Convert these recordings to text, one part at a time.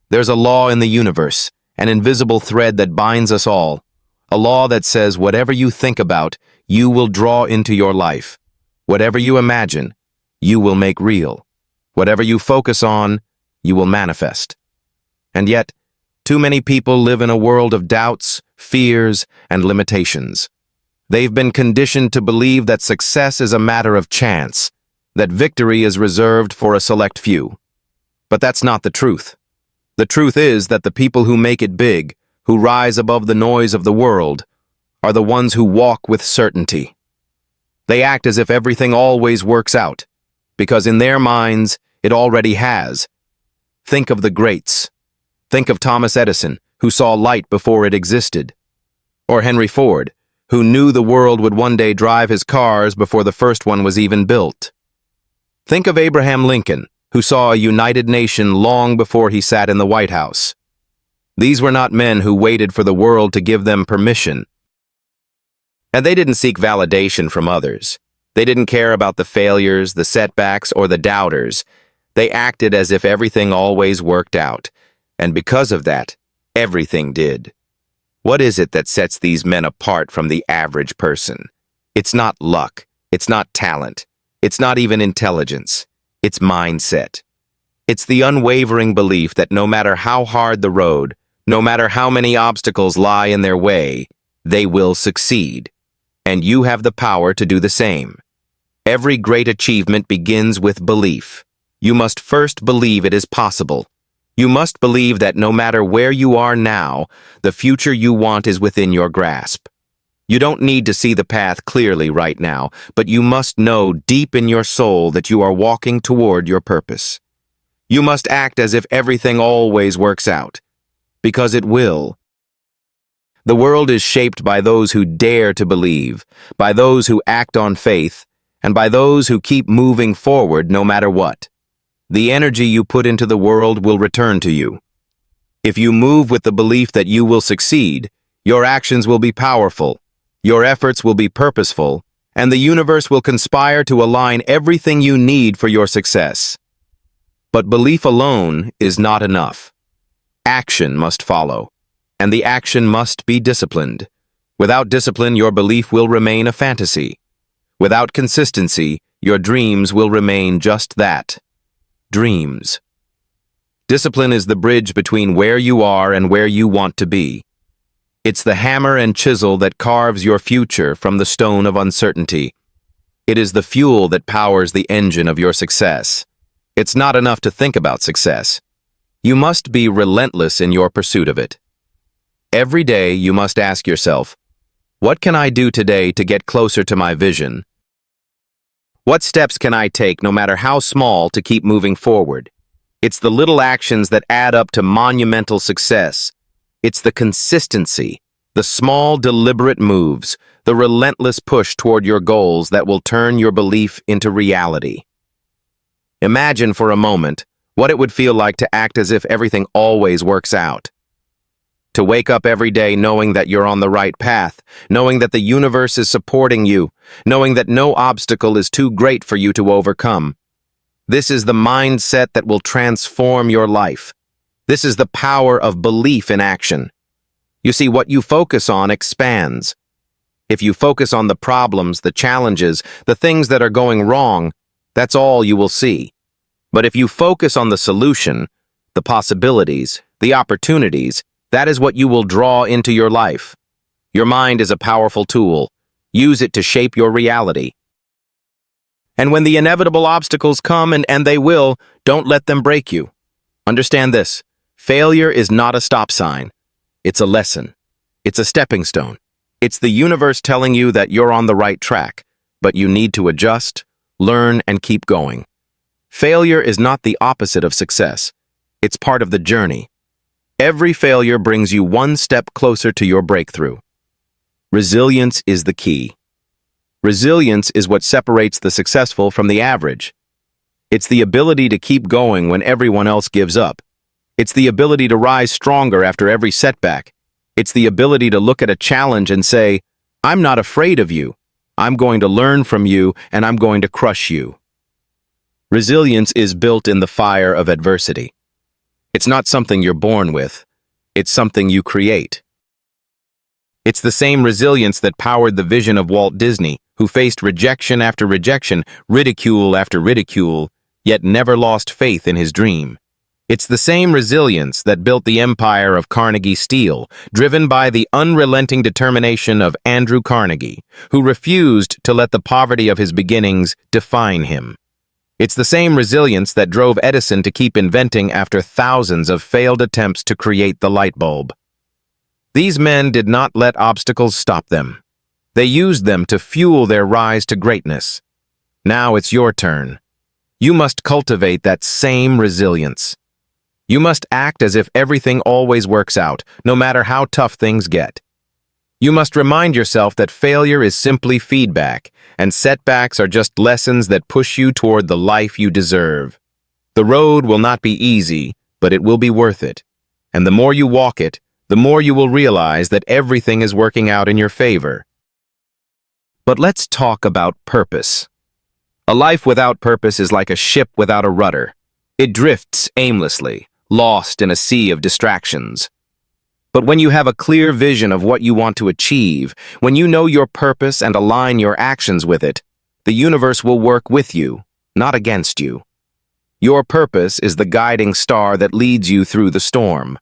There's a law in the universe, an invisible thread that binds us all, a law that says whatever you think about, you will draw into your life. Whatever you imagine, you will make real. Whatever you focus on, you will manifest. And yet, too many people live in a world of doubts, fears, and limitations. They've been conditioned to believe that success is a matter of chance, that victory is reserved for a select few. But that's not the truth. The truth is that the people who make it big, who rise above the noise of the world, are the ones who walk with certainty. They act as if everything always works out, because in their minds, it already has. Think of the greats. Think of Thomas Edison, who saw light before it existed. Or Henry Ford, who knew the world would one day drive his cars before the first one was even built. Think of Abraham Lincoln, who saw a united nation long before he sat in the White House. These were not men who waited for the world to give them permission. And they didn't seek validation from others. They didn't care about the failures, the setbacks, or the doubters. They acted as if everything always worked out. And because of that, everything did. What is it that sets these men apart from the average person? It's not luck. It's not talent. It's not even intelligence. It's mindset. It's the unwavering belief that no matter how hard the road, no matter how many obstacles lie in their way, they will succeed. And you have the power to do the same. Every great achievement begins with belief. You must first believe it is possible. You must believe that no matter where you are now, the future you want is within your grasp. You don't need to see the path clearly right now, but you must know deep in your soul that you are walking toward your purpose. You must act as if everything always works out, because it will. The world is shaped by those who dare to believe, by those who act on faith, and by those who keep moving forward no matter what. The energy you put into the world will return to you. If you move with the belief that you will succeed, your actions will be powerful, your efforts will be purposeful, and the universe will conspire to align everything you need for your success. But belief alone is not enough. Action must follow, and the action must be disciplined. Without discipline, your belief will remain a fantasy. Without consistency, your dreams will remain just that. Dreams. Discipline is the bridge between where you are and where you want to be. It's the hammer and chisel that carves your future from the stone of uncertainty. It is the fuel that powers the engine of your success. It's not enough to think about success. You must be relentless in your pursuit of it. Every day you must ask yourself, what can I do today to get closer to my vision? What steps can I take, no matter how small, to keep moving forward? It's the little actions that add up to monumental success. It's the consistency, the small, deliberate moves, the relentless push toward your goals that will turn your belief into reality. Imagine for a moment what it would feel like to act as if everything always works out. To wake up every day knowing that you're on the right path, knowing that the universe is supporting you, knowing that no obstacle is too great for you to overcome. This is the mindset that will transform your life. This is the power of belief in action. You see, what you focus on expands. If you focus on the problems, the challenges, the things that are going wrong, that's all you will see. But if you focus on the solution, the possibilities, the opportunities, that is what you will draw into your life. Your mind is a powerful tool. Use it to shape your reality. And when the inevitable obstacles come, and they will, don't let them break you. Understand this. Failure is not a stop sign. It's a lesson. It's a stepping stone. It's the universe telling you that you're on the right track, but you need to adjust, learn, and keep going. Failure is not the opposite of success. It's part of the journey. Every failure brings you one step closer to your breakthrough. Resilience is the key. Resilience is what separates the successful from the average. It's the ability to keep going when everyone else gives up. It's the ability to rise stronger after every setback. It's the ability to look at a challenge and say, I'm not afraid of you. I'm going to learn from you, and I'm going to crush you. Resilience is built in the fire of adversity. It's not something you're born with. It's something you create. It's the same resilience that powered the vision of Walt Disney, who faced rejection after rejection, ridicule after ridicule, yet never lost faith in his dream. It's the same resilience that built the empire of Carnegie Steel, driven by the unrelenting determination of Andrew Carnegie, who refused to let the poverty of his beginnings define him. It's the same resilience that drove Edison to keep inventing after thousands of failed attempts to create the light bulb. These men did not let obstacles stop them. They used them to fuel their rise to greatness. Now it's your turn. You must cultivate that same resilience. You must act as if everything always works out, no matter how tough things get. You must remind yourself that failure is simply feedback, and setbacks are just lessons that push you toward the life you deserve. The road will not be easy, but it will be worth it. And the more you walk it, the more you will realize that everything is working out in your favor. But let's talk about purpose. A life without purpose is like a ship without a rudder. It drifts aimlessly, lost in a sea of distractions. But when you have a clear vision of what you want to achieve, when you know your purpose and align your actions with it, the universe will work with you, not against you. Your purpose is the guiding star that leads you through the storm.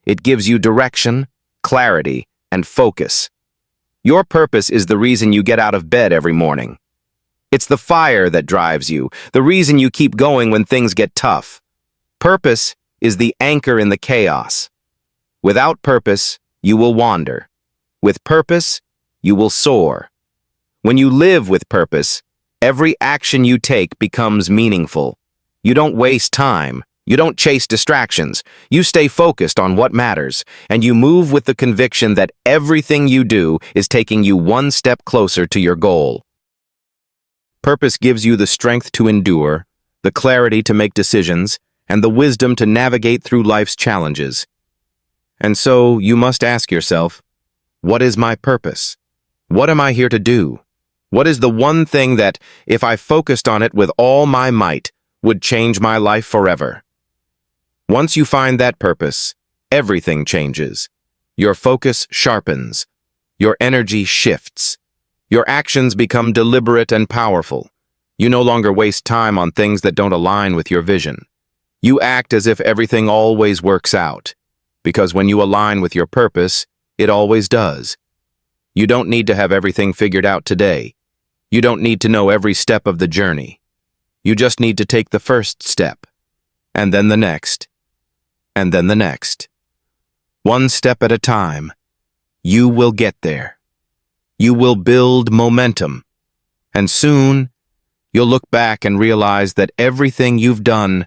It gives you direction, clarity, and focus. Your purpose is the reason you get out of bed every morning. It's the fire that drives you, the reason you keep going when things get tough. Purpose is the anchor in the chaos. Without purpose, you will wander. With purpose, you will soar. When you live with purpose, every action you take becomes meaningful. You don't waste time. You don't chase distractions. You stay focused on what matters, and you move with the conviction that everything you do is taking you one step closer to your goal. Purpose gives you the strength to endure, the clarity to make decisions, and the wisdom to navigate through life's challenges. And so you must ask yourself, what is my purpose? What am I here to do? What is the one thing that, if I focused on it with all my might, would change my life forever? Once you find that purpose, everything changes. Your focus sharpens. Your energy shifts. Your actions become deliberate and powerful. You no longer waste time on things that don't align with your vision. You act as if everything always works out, because when you align with your purpose, it always does. You don't need to have everything figured out today. You don't need to know every step of the journey. You just need to take the first step, and then the next, and then the next. One step at a time, you will get there. You will build momentum, and soon, you'll look back and realize that everything you've done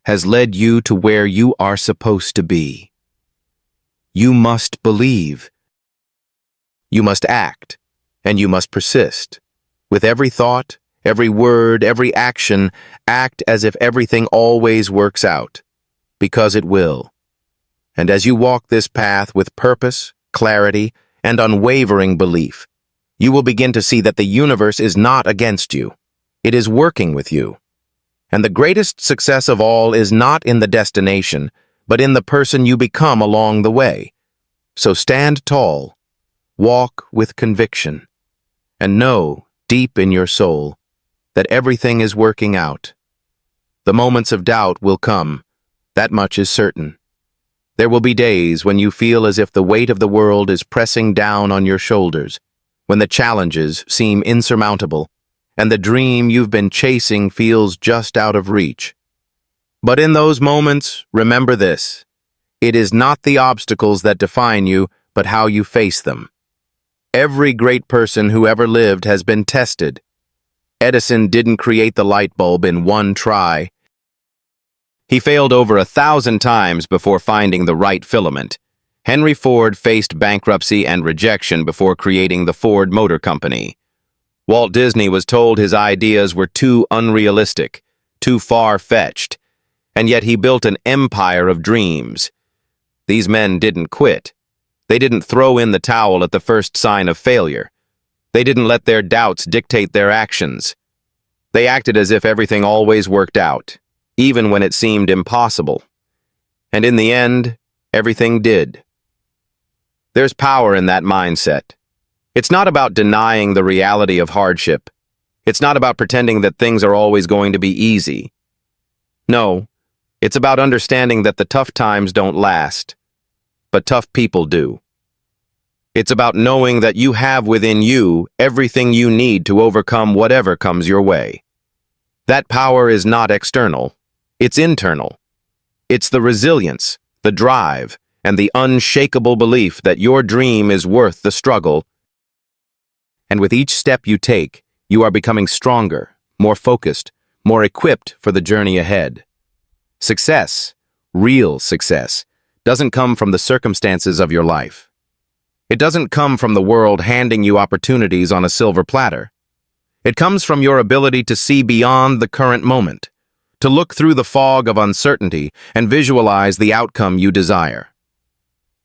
has led you to where you are supposed to be. You must believe. You must act, and you must persist. With every thought, every word, every action, act as if everything always works out, because it will. And as you walk this path with purpose, clarity, and unwavering belief, you will begin to see that the universe is not against you. It is working with you. And the greatest success of all is not in the destination, but in the person you become along the way. So stand tall, walk with conviction, and know, deep in your soul, that everything is working out. The moments of doubt will come, that much is certain. There will be days when you feel as if the weight of the world is pressing down on your shoulders, when the challenges seem insurmountable, and the dream you've been chasing feels just out of reach. But in those moments, remember this: it is not the obstacles that define you, but how you face them. Every great person who ever lived has been tested. Edison didn't create the light bulb in one try. He failed over 1,000 times before finding the right filament. Henry Ford faced bankruptcy and rejection before creating the Ford Motor Company. Walt Disney was told his ideas were too unrealistic, too far-fetched, and yet he built an empire of dreams. These men didn't quit. They didn't throw in the towel at the first sign of failure. They didn't let their doubts dictate their actions. They acted as if everything always worked out, even when it seemed impossible. And in the end, everything did. There's power in that mindset. It's not about denying the reality of hardship. It's not about pretending that things are always going to be easy. No, it's about understanding that the tough times don't last, but tough people do. It's about knowing that you have within you everything you need to overcome whatever comes your way. That power is not external, it's internal. It's the resilience, the drive, and the unshakable belief that your dream is worth the struggle. And with each step you take, you are becoming stronger, more focused, more equipped for the journey ahead. Success, real success, doesn't come from the circumstances of your life. It doesn't come from the world handing you opportunities on a silver platter. It comes from your ability to see beyond the current moment, to look through the fog of uncertainty and visualize the outcome you desire.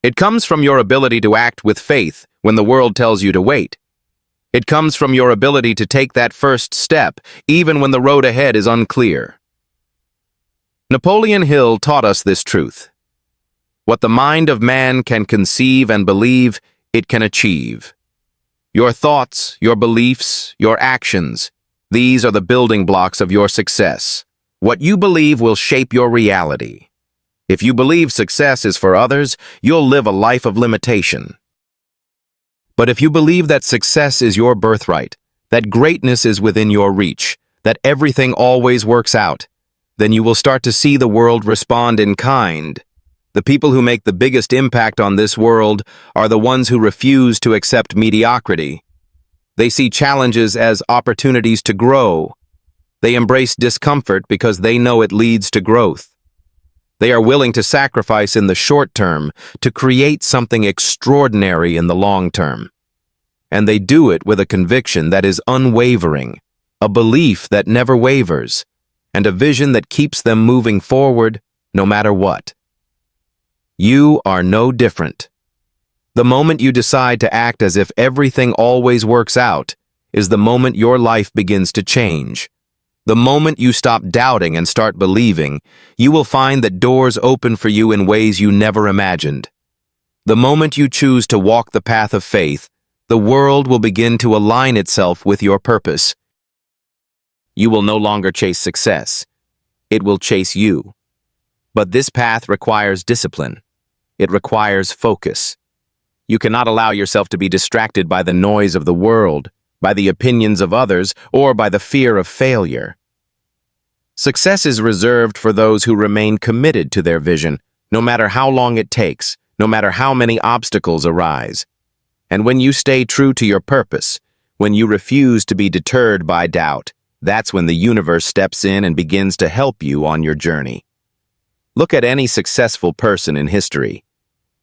It comes from your ability to act with faith when the world tells you to wait. It comes from your ability to take that first step, even when the road ahead is unclear. Napoleon Hill taught us this truth. What the mind of man can conceive and believe, it can achieve. Your thoughts, your beliefs, your actions, these are the building blocks of your success. What you believe will shape your reality. If you believe success is for others, you'll live a life of limitation. But if you believe that success is your birthright, that greatness is within your reach, that everything always works out, then you will start to see the world respond in kind. The people who make the biggest impact on this world are the ones who refuse to accept mediocrity. They see challenges as opportunities to grow. They embrace discomfort because they know it leads to growth. They are willing to sacrifice in the short term to create something extraordinary in the long term. And they do it with a conviction that is unwavering, a belief that never wavers, and a vision that keeps them moving forward no matter what. You are no different. The moment you decide to act as if everything always works out is the moment your life begins to change. The moment you stop doubting and start believing, you will find that doors open for you in ways you never imagined. The moment you choose to walk the path of faith, the world will begin to align itself with your purpose. You will no longer chase success. It will chase you. But this path requires discipline. It requires focus. You cannot allow yourself to be distracted by the noise of the world, by the opinions of others, or by the fear of failure. Success is reserved for those who remain committed to their vision, no matter how long it takes, no matter how many obstacles arise. And when you stay true to your purpose, when you refuse to be deterred by doubt, that's when the universe steps in and begins to help you on your journey. Look at any successful person in history.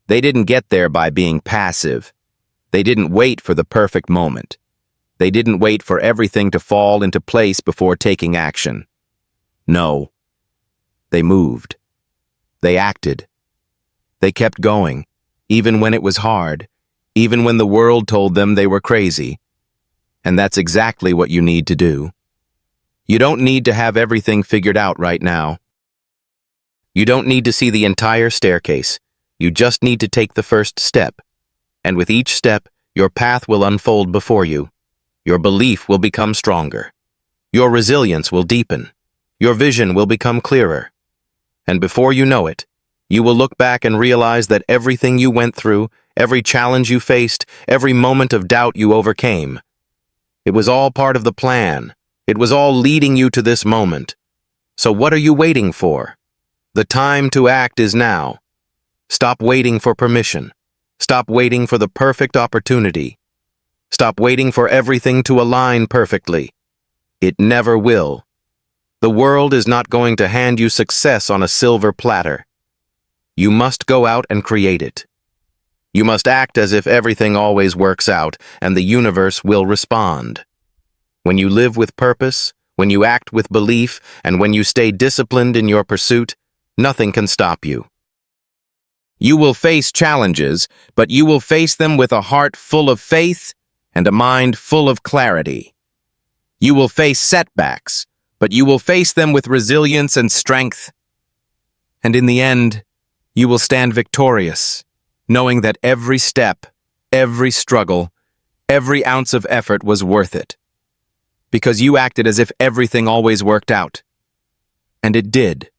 They didn't get there by being passive. They didn't wait for the perfect moment. They didn't wait for everything to fall into place before taking action. No. They moved. They acted. They kept going, even when it was hard, even when the world told them they were crazy. And that's exactly what you need to do. You don't need to have everything figured out right now. You don't need to see the entire staircase. You just need to take the first step. And with each step, your path will unfold before you. Your belief will become stronger. Your resilience will deepen. Your vision will become clearer. And before you know it, you will look back and realize that everything you went through, every challenge you faced, every moment of doubt you overcame, it was all part of the plan. It was all leading you to this moment. So what are you waiting for? The time to act is now. Stop waiting for permission. Stop waiting for the perfect opportunity. Stop waiting for everything to align perfectly. It never will. The world is not going to hand you success on a silver platter. You must go out and create it. You must act as if everything always works out, and the universe will respond. When you live with purpose, when you act with belief, and when you stay disciplined in your pursuit, nothing can stop you. You will face challenges, but you will face them with a heart full of faith and a mind full of clarity. You will face setbacks, but you will face them with resilience and strength. And in the end, You will stand victorious, knowing that every step, every struggle, every ounce of effort was worth it. Because you acted as if everything always worked out. And it did.